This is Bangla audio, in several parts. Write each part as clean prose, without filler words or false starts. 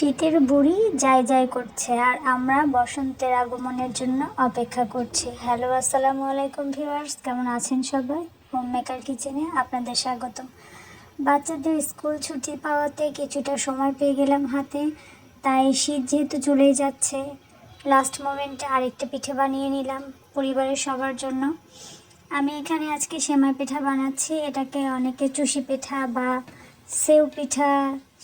শীতের বুড়ি যাই যাই করছে আর আমরা বসন্তের আগমনের জন্য অপেক্ষা করছি। হ্যালো, আসসালামু আলাইকুম ভিউয়ার্স, কেমন আছেন সবাই? হোম মেকার কিচেনে আপনাদের স্বাগতম। বাচ্চাদের স্কুল ছুটি পাওয়াতে কিছুটা সময় পেয়ে গেলাম হাতে, তাই শীত যেহেতু চলেই যাচ্ছে, লাস্ট মোমেন্টে আরেকটা পিঠে বানিয়ে নিলাম পরিবারের সবার জন্য। আমি এখানে আজকে সেমাই পিঠা বানাচ্ছি। এটাকে অনেকে চুষি পিঠা বা সেউ পিঠা,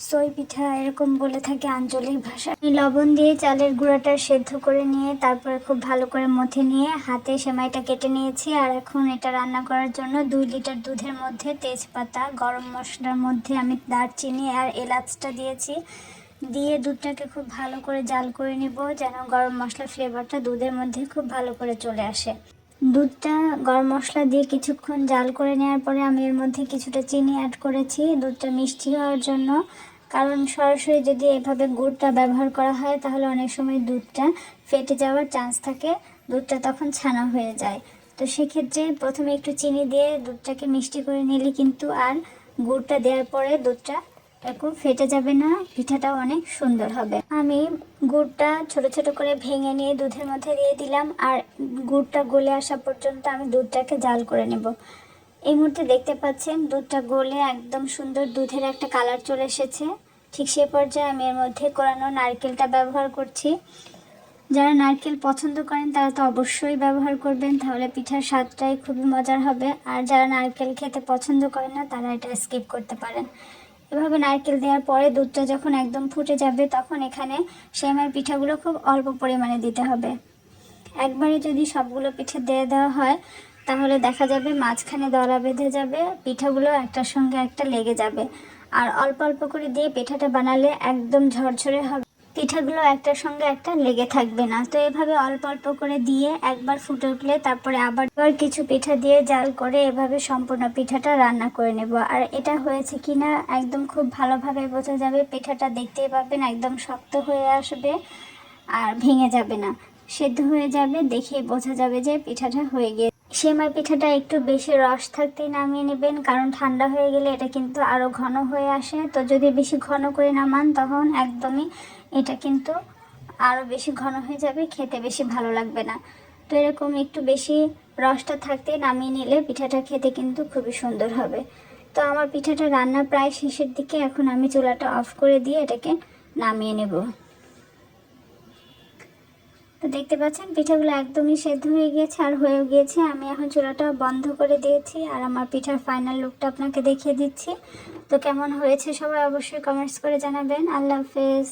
সই পিঠা এরকম বলে থাকে আঞ্চলিক ভাষা। লবণ দিয়ে চালের গুঁড়াটা সেদ্ধ করে নিয়ে তারপরে খুব ভালো করে মথে নিয়ে হাতে সেমাইটা কেটে নিয়েছি। আর এখন এটা রান্না করার জন্য 2 লিটার দুধের মধ্যে তেজপাতা, গরম মশলার মধ্যে আমি দারচিনি আর এলাচটা দিয়েছি। দিয়ে দুধটাকে খুব ভালো করে জাল করে নেব, যেন গরম মশলার ফ্লেভারটা দুধের মধ্যে খুব ভালো করে চলে আসে। দুধটা গরম মশলা দিয়ে কিছুক্ষণ জাল করে নেওয়ার পরে আমি এর মধ্যে কিছুটা চিনি অ্যাড করেছি দুধটা মিষ্টি হওয়ার জন্য। কারণ সরাসরি যদি এভাবে গুড়টা ব্যবহার করা হয় তাহলে অনেক সময় দুধটা ফেটে যাওয়ার চান্স থাকে, দুধটা তখন ছানা হয়ে যায়। তো সেক্ষেত্রে প্রথমে একটু চিনি দিয়ে দুধটাকে মিষ্টি করে নিলে কিন্তু আর গুড়টা দেওয়ার পরে দুধটা এরকম ফেটে যাবে না, পিঠাটাও অনেক সুন্দর হবে। আমি গুড়টা ছোট ছোট করে ভেঙে নিয়ে দুধের মধ্যে দিয়ে দিলাম, আর গুড়টা গলে আসা পর্যন্ত আমি দুধটাকে জাল করে নেব। এই মুহূর্তে দেখতে পাচ্ছেন দুধটা গলে একদম সুন্দর দুধের একটা কালার চলে এসেছে। ঠিক সে পর্যায়ে আমি এর মধ্যে কোরানো নারকেলটা ব্যবহার করছি। যারা নারকেল পছন্দ করেন তারা তো অবশ্যই ব্যবহার করবেন, তাহলে পিঠার স্বাদটাই খুবই মজার হবে। আর যারা নারকেল খেতে পছন্দ করেন না তারা এটা স্কিপ করতে পারেন। এভাবে নারকেল দেওয়ার পরে দুধটা যখন একদম ফুটে যাবে তখন এখানে সেমাই পিঠাগুলো খুব অল্প পরিমাণে দিতে হবে। একবারে যদি সবগুলো পিঠে দিয়ে দেওয়া হয় তাহলে দেখা যাবে মাঝখানে দলা বেঁধে যাবে, পিঠাগুলো একটার সঙ্গে একটা লেগে যাবে। আর অল্প অল্প করে দিয়ে পিঠাটা বানালে একদম ঝরঝরে হবে, পিঠাগুলো একটার সঙ্গে একটা লেগে থাকবে না। তো এভাবে অল্প অল্প করে দিয়ে একবার ফুটে উঠলে তারপরে আবার কিছু পিঠা দিয়ে জাল করে এভাবে সম্পূর্ণ পিঠাটা রান্না করে নেব। আর এটা হয়েছে কিনা একদম খুব ভালোভাবে বোঝা যাবে, পিঠাটা দেখতেই পাবেন একদম শক্ত হয়ে আসবে আর ভেঙে যাবে না, সেদ্ধ হয়ে যাবে, দেখেই বোঝা যাবে যে পিঠাটা হয়ে গিয়েছে। সেমাই পিঠাটা একটু বেশি রস থাকতেই নামিয়ে নেবেন, কারণ ঠান্ডা হয়ে গেলে এটা কিন্তু আরও ঘন হয়ে আসে। তো যদি বেশি ঘন করে নামান তখন একদমই এটা কিন্তু আরও বেশি ঘন হয়ে যাবে, খেতে বেশি ভালো লাগবে না। তো এরকম একটু বেশি রসটা থাকতে নামিয়ে নিলে পিঠাটা খেতে কিন্তু খুবই সুন্দর হবে। তো আমার পিঠাটা রান্না প্রায় শেষের দিকে, এখন আমি চুলাটা অফ করে দিয়ে এটাকে নামিয়ে নেব। তো দেখতে পাচ্ছেন পিঠাগুলো একদমই সেদ্ধ হয়ে গিয়েছে আর হয়েও গিয়েছে। আমি এখন চুলাটা বন্ধ করে দিয়েছি আর আমার পিঠার ফাইনাল লুকটা আপনাকে দেখিয়ে দিচ্ছি। তো কেমন হয়েছে সবাই অবশ্যই কমেন্টস করে জানাবেন। আল্লাহ হাফেজ।